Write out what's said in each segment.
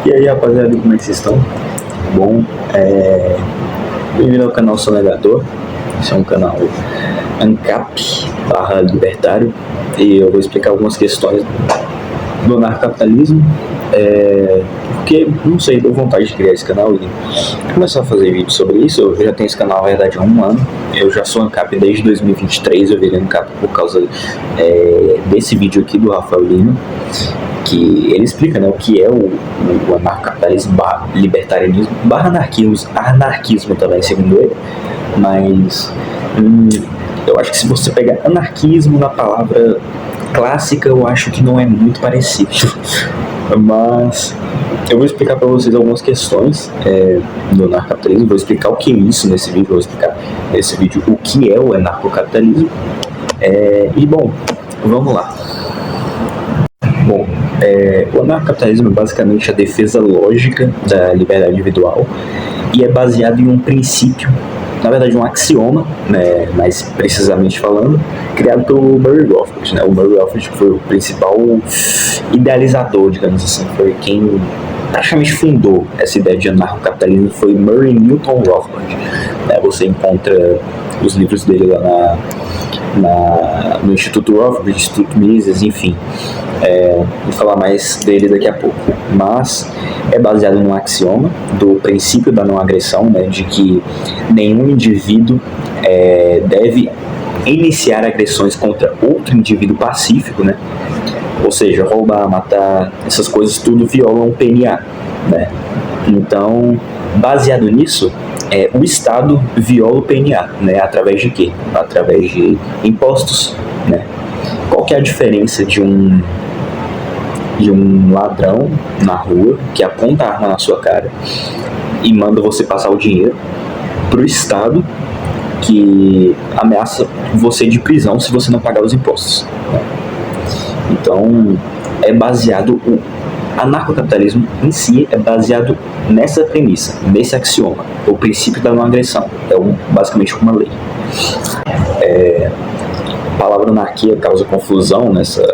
E aí, rapaziada, como é que vocês estão? Bom, bem-vindo ao canal Sonegador. Esse é um canal ANCAP/libertário e eu vou explicar algumas questões do anarcapitalismo, porque, não sei, deu vontade de criar esse canal e começar a fazer vídeos sobre isso. Eu já tenho esse canal, na verdade, há um ano. Eu já sou ANCAP desde 2023, eu virei ANCAP por causa desse vídeo aqui do Rafael Lima, que ele explica, né, o que é o anarcapitalismo / libertarianismo / anarquismo também, segundo ele. Mas eu acho que se você pegar anarquismo na palavra clássica, eu acho que não é muito parecido. Mas eu vou explicar para vocês algumas questões do anarcapitalismo, vou explicar o que é isso nesse vídeo, vou explicar nesse vídeo o que é o anarcocapitalismo. E bom, vamos lá. Bom, o anarcocapitalismo é basicamente a defesa lógica da liberdade individual e é baseado em um princípio, na verdade um axioma, né, mais precisamente falando, criado pelo Murray Rothbard, né? O Murray Rothbard foi o principal idealizador, digamos assim, foi quem praticamente fundou essa ideia de anarcocapitalismo, foi Murray Newton Rothbard. Você encontra os livros dele lá no Instituto Rothbard, Instituto Mises, enfim. Vou falar mais dele daqui a pouco, mas é baseado num axioma do princípio da não agressão, né, de que nenhum indivíduo deve iniciar agressões contra outro indivíduo pacífico, né? Ou seja, roubar, matar, essas coisas tudo violam o PNA, né? Então, baseado nisso, o Estado viola o PNA, né? Através de quê? Através de impostos, né? Qual que é a diferença de um ladrão na rua que aponta a arma na sua cara e manda você passar o dinheiro pro Estado que ameaça você de prisão se você não pagar os impostos, né? Então, o anarcocapitalismo em si é baseado nessa premissa, nesse axioma, o princípio da não agressão, basicamente uma lei. A palavra anarquia causa confusão nessa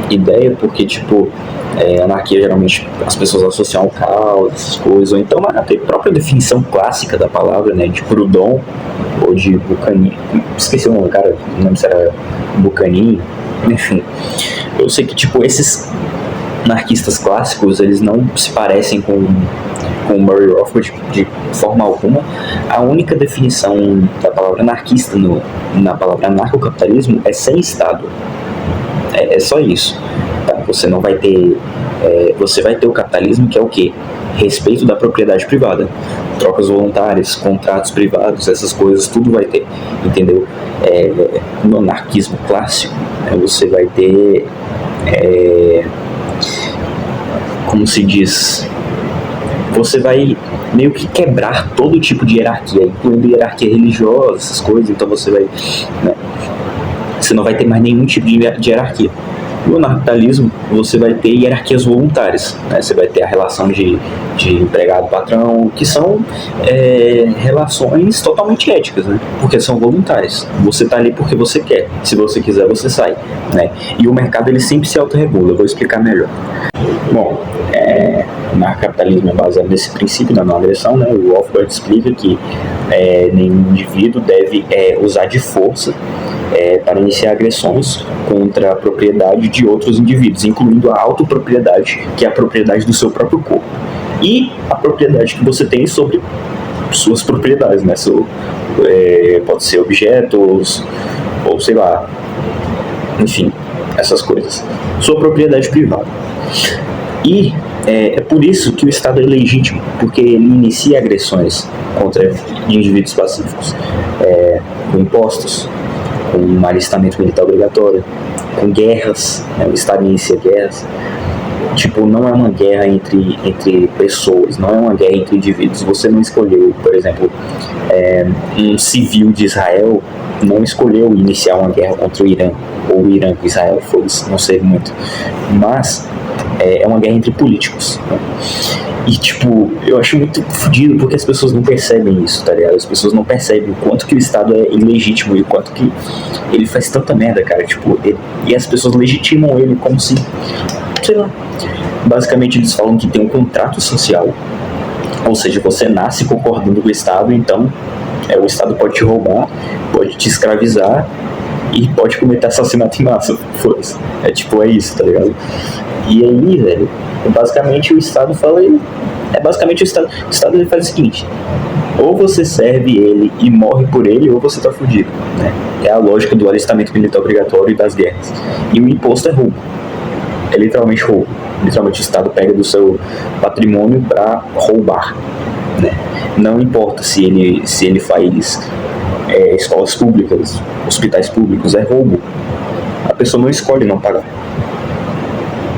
ideia, porque, tipo, anarquia geralmente as pessoas associam ao caos, essas coisas, ou então a própria definição clássica da palavra, né, de Proudhon ou de Buchanan, esqueci o nome, cara, não lembro se era Buchanan, enfim. Eu sei que, tipo, esses anarquistas clássicos, eles não se parecem com Murray Rothbard de forma alguma. A única definição da palavra anarquista na palavra anarcocapitalismo é sem Estado. É só isso. Tá? Você não vai ter... você vai ter o capitalismo, que é o quê? Respeito da propriedade privada. Trocas voluntárias, contratos privados, essas coisas, tudo vai ter. Entendeu? No anarquismo clássico, você vai ter... como se diz... Você vai meio que quebrar todo tipo de hierarquia, incluindo hierarquia religiosa, essas coisas. Então você vai... você não vai ter mais nenhum tipo de hierarquia. No anarcocapitalismo, você vai ter hierarquias voluntárias, né? Você vai ter a relação de empregado-patrão, que são relações totalmente éticas, né? Porque são voluntárias. Você está ali porque você quer. Se você quiser, você sai, né? E o mercado, ele sempre se autorregula. Eu vou explicar melhor. Bom, o anarcocapitalismo é baseado nesse princípio da não agressão, né? O Rothbard explica que nenhum indivíduo deve usar de força para iniciar agressões contra a propriedade de outros indivíduos, incluindo a autopropriedade, que é a propriedade do seu próprio corpo, e a propriedade que você tem sobre suas propriedades, né? Pode ser objetos, ou sei lá, enfim, essas coisas. Sua propriedade privada. E é por isso que o Estado é legítimo, porque ele inicia agressões contra indivíduos pacíficos, com impostos, com um alistamento militar obrigatório, com guerras, o Estado inicia guerras. Tipo, não é uma guerra entre pessoas, não é uma guerra entre indivíduos. Você não escolheu, por exemplo, um civil de Israel não escolheu iniciar uma guerra contra o Irã, ou o Irã com Israel, não sei muito, mas é uma guerra entre políticos, né? E, tipo, eu acho muito fodido porque as pessoas não percebem isso, tá ligado? As pessoas não percebem o quanto que o Estado é ilegítimo e o quanto que ele faz tanta merda, cara. Tipo, e as pessoas legitimam ele como se sei lá. Basicamente eles falam que tem um contrato social, ou seja, você nasce concordando com o Estado, então o Estado pode te roubar, pode te escravizar e pode cometer assassinato em massa. Foda-se. É isso, tá ligado? E aí, velho, basicamente o Estado fala aí. Basicamente o Estado ele faz o seguinte: ou você serve ele e morre por ele, ou você tá fudido, né? É a lógica do alistamento militar obrigatório e das guerras. E o imposto é roubo. É literalmente roubo. Literalmente o Estado pega do seu patrimônio para roubar, né? Não importa se ele faz escolas públicas, hospitais públicos, é roubo. A pessoa não escolhe não pagar.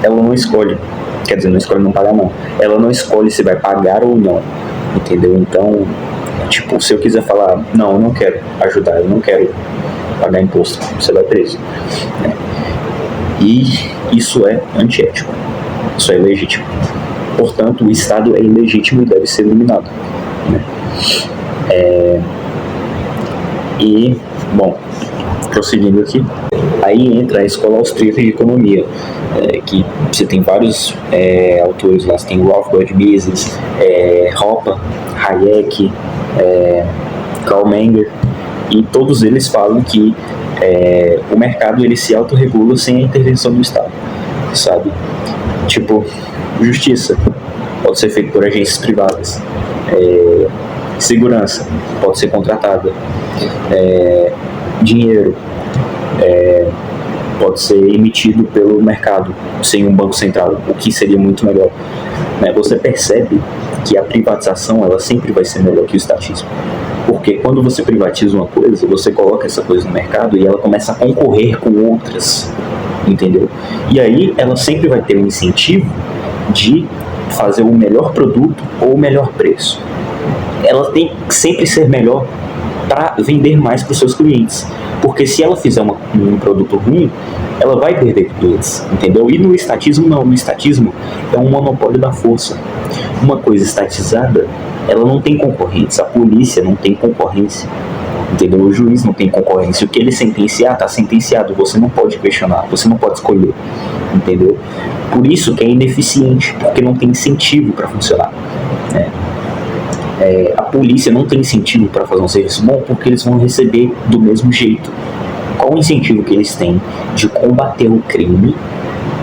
Ela não escolhe. Quer dizer, não escolhe não pagar, não. Ela não escolhe se vai pagar ou não. Entendeu? Então, tipo, se eu quiser falar, não, eu não quero ajudar, eu não quero pagar imposto, você vai preso, né? E isso é antiético. Isso é ilegítimo. Portanto, o Estado é ilegítimo e deve ser eliminado, né? E, bom, prosseguindo aqui, aí entra a Escola Austríaca de Economia, que você tem vários autores lá. Você tem Wolfgang Mises, Hoppe, Hayek, Karl Menger, e todos eles falam que o mercado ele se autorregula sem a intervenção do Estado, sabe? Tipo, justiça pode ser feita por agências privadas, segurança pode ser contratada, dinheiro pode ser emitido pelo mercado sem um banco central, o que seria muito melhor, né? Você percebe que a privatização ela sempre vai ser melhor que o estatismo, porque quando você privatiza uma coisa, você coloca essa coisa no mercado e ela começa a concorrer com outras, entendeu? E aí ela sempre vai ter um incentivo de fazer o melhor produto ou o melhor preço. Ela tem que sempre ser melhor para vender mais para os seus clientes, porque se ela fizer um produto ruim, ela vai perder clientes, entendeu? E no estatismo não, no estatismo é um monopólio da força. Uma coisa estatizada, ela não tem concorrência, a polícia não tem concorrência, entendeu? O juiz não tem concorrência, o que ele sentenciar, está sentenciado, você não pode questionar, você não pode escolher, entendeu? Por isso que é ineficiente, porque não tem incentivo para funcionar, né? A polícia não tem incentivo para fazer um serviço bom porque eles vão receber do mesmo jeito. Qual o incentivo que eles têm de combater o crime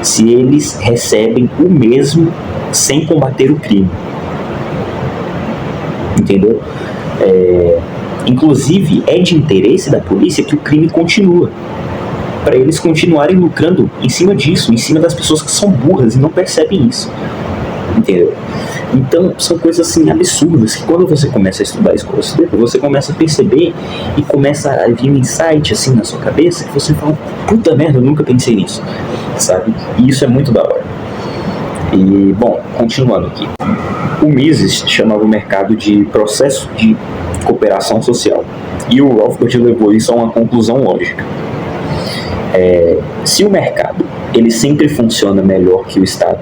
se eles recebem o mesmo sem combater o crime? Entendeu? Inclusive, é de interesse da polícia que o crime continue, para eles continuarem lucrando em cima disso, em cima das pessoas que são burras e não percebem isso. Entendeu? Então, são coisas assim absurdas que quando você começa a estudar a escola austríaca, você começa a perceber e começa a vir um insight assim na sua cabeça que você fala, puta merda, eu nunca pensei nisso, sabe? E isso é muito da hora. E, bom, continuando aqui. O Mises chamava o mercado de processo de cooperação social. E o Wolfgang levou isso a uma conclusão lógica. Se o mercado ele sempre funciona melhor que o Estado,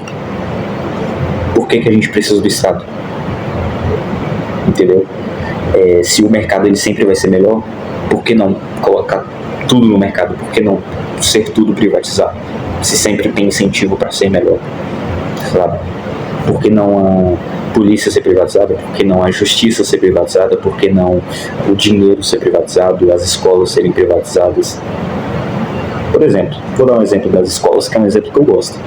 por que a gente precisa do Estado? Entendeu? Se o mercado ele sempre vai ser melhor, por que não colocar tudo no mercado? Por que não ser tudo privatizado? Se sempre tem incentivo para ser melhor, sabe? Por que não a polícia ser privatizada? Por que não a justiça ser privatizada? Por que não o dinheiro ser privatizado? As escolas serem privatizadas? Por exemplo, vou dar um exemplo das escolas, que é um exemplo que eu gosto.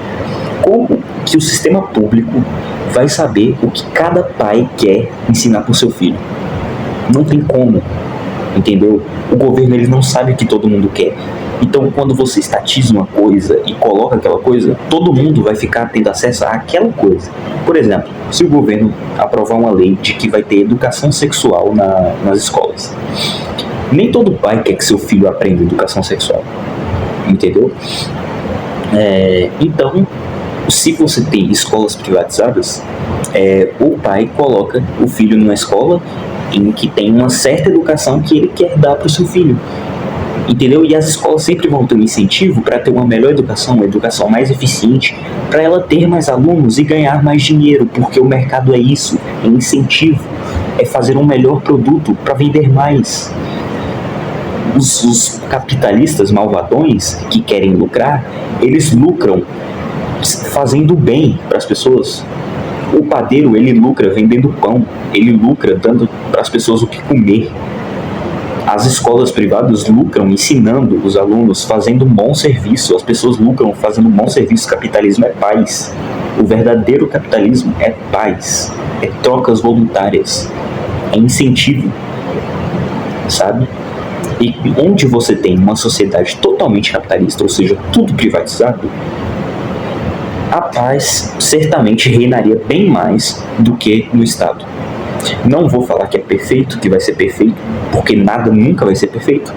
Como que o sistema público vai saber o que cada pai quer ensinar para o seu filho? Não tem como, entendeu? O governo ele não sabe o que todo mundo quer. Então, quando você estatiza uma coisa e coloca aquela coisa, todo mundo vai ficar tendo acesso àquela coisa. Por exemplo, se o governo aprovar uma lei de que vai ter educação sexual nas escolas, nem todo pai quer que seu filho aprenda educação sexual, entendeu? Então, se você tem escolas privatizadas, o pai coloca o filho numa escola em que tem uma certa educação que ele quer dar para o seu filho, entendeu? E as escolas sempre vão ter um incentivo para ter uma melhor educação, uma educação mais eficiente, para ela ter mais alunos e ganhar mais dinheiro, porque o mercado é isso, é incentivo, é fazer um melhor produto para vender mais. Os capitalistas malvadões que querem lucrar, eles lucram fazendo bem para as pessoas. O padeiro, ele lucra vendendo pão, ele lucra dando para as pessoas o que comer. As escolas privadas lucram ensinando os alunos, fazendo um bom serviço. As pessoas lucram fazendo um bom serviço. Capitalismo é paz. O verdadeiro capitalismo é paz, é trocas voluntárias, é incentivo, sabe? E onde você tem uma sociedade totalmente capitalista, ou seja, tudo privatizado, a paz certamente reinaria bem mais do que no Estado. Não vou falar que é perfeito, que vai ser perfeito, porque nada nunca vai ser perfeito,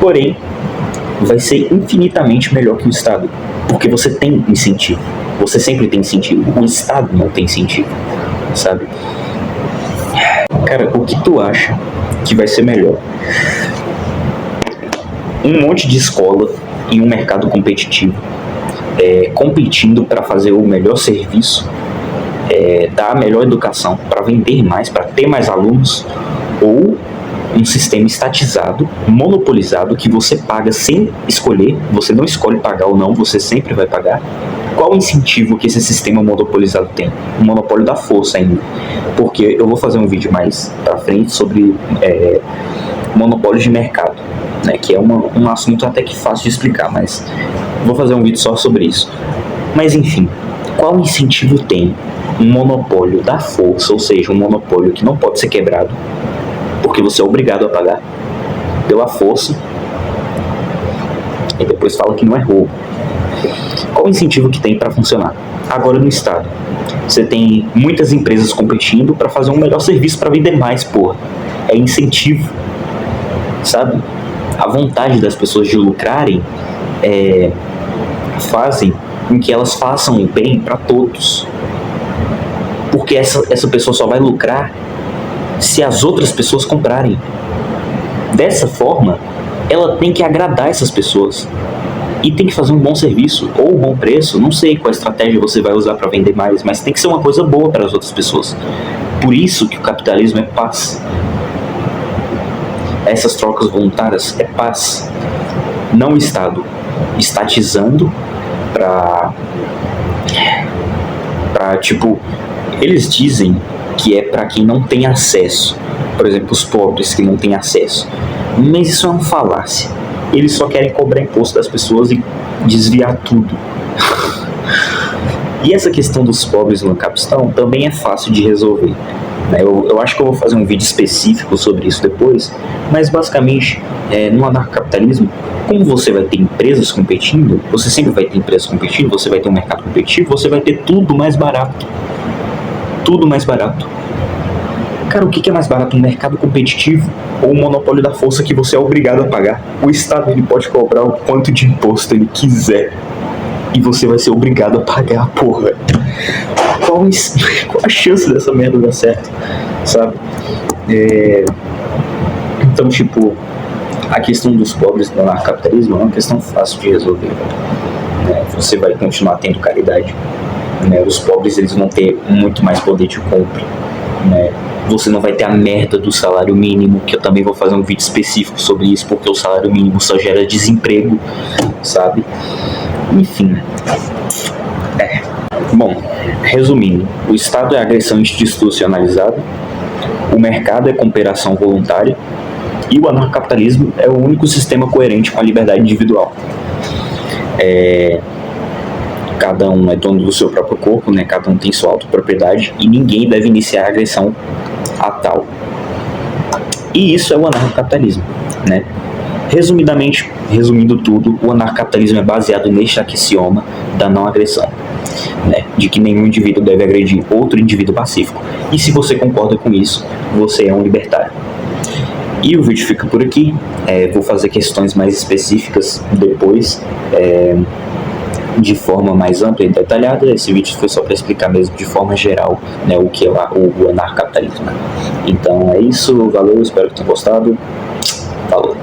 porém, vai ser infinitamente melhor que o Estado, porque você tem incentivo, você sempre tem incentivo, o Estado não tem incentivo, sabe? Cara, o que tu acha que vai ser melhor? Um monte de escola em um mercado competitivo, competindo para fazer o melhor serviço, dar a melhor educação, para vender mais, para ter mais alunos, ou um sistema estatizado, monopolizado, que você paga sem escolher, você não escolhe pagar ou não, você sempre vai pagar. Qual o incentivo que esse sistema monopolizado tem? O monopólio da força ainda. Porque eu vou fazer um vídeo mais pra frente sobre monopólio de mercado, né, que é um assunto até que fácil de explicar, mas vou fazer um vídeo só sobre isso. Mas enfim, qual incentivo tem um monopólio da força, ou seja, um monopólio que não pode ser quebrado, porque você é obrigado a pagar pela força, e depois fala que não é roubo? Qual o incentivo que tem para funcionar? Agora no Estado, você tem muitas empresas competindo para fazer um melhor serviço, para vender mais, porra. É incentivo, sabe? A vontade das pessoas de lucrarem fazem com que elas façam o bem para todos. Porque essa pessoa só vai lucrar se as outras pessoas comprarem. Dessa forma, ela tem que agradar essas pessoas. E tem que fazer um bom serviço, ou um bom preço. Não sei qual estratégia você vai usar para vender mais, mas tem que ser uma coisa boa para as outras pessoas. Por isso que o capitalismo é paz. Essas trocas voluntárias é paz. Não o Estado estatizando para tipo, eles dizem que é para quem não tem acesso. Por exemplo, os pobres que não têm acesso. Mas isso é uma falácia. Eles só querem cobrar imposto das pessoas e desviar tudo. E essa questão dos pobres no capistão também é fácil de resolver. Eu acho que eu vou fazer um vídeo específico sobre isso depois, mas basicamente, no anarcocapitalismo, como você vai ter empresas competindo, você sempre vai ter empresas competindo, você vai ter um mercado competitivo, você vai ter tudo mais barato. Tudo mais barato. Cara, o que é mais barato? Um mercado competitivo ou um monopólio da força que você é obrigado a pagar? O Estado, ele pode cobrar o quanto de imposto ele quiser e você vai ser obrigado a pagar, porra. Qual a chance dessa merda dar certo, sabe? Então, tipo, a questão dos pobres no anarcocapitalismo é uma questão fácil de resolver. Você vai continuar tendo caridade. Os pobres, eles vão ter muito mais poder de compra. Você não vai ter a merda do salário mínimo, que eu também vou fazer um vídeo específico sobre isso, porque o salário mínimo só gera desemprego, sabe? Enfim. Bom, resumindo, o Estado é agressão institucionalizada, o mercado é cooperação voluntária e o anarcocapitalismo é o único sistema coerente com a liberdade individual. Cada um é dono do seu próprio corpo, cada um tem sua autopropriedade e ninguém deve iniciar a agressão a tal. E isso é o anarcocapitalismo, Resumidamente, resumindo tudo, o anarcocapitalismo é baseado neste axioma da não agressão, de que nenhum indivíduo deve agredir outro indivíduo pacífico. E se você concorda com isso, você é um libertário. E o vídeo fica por aqui. Vou fazer questões mais específicas depois, de forma mais ampla e detalhada. Esse vídeo foi só para explicar mesmo de forma geral, o que é o anarcocapitalismo. Então é isso, valeu, espero que tenham gostado. Falou.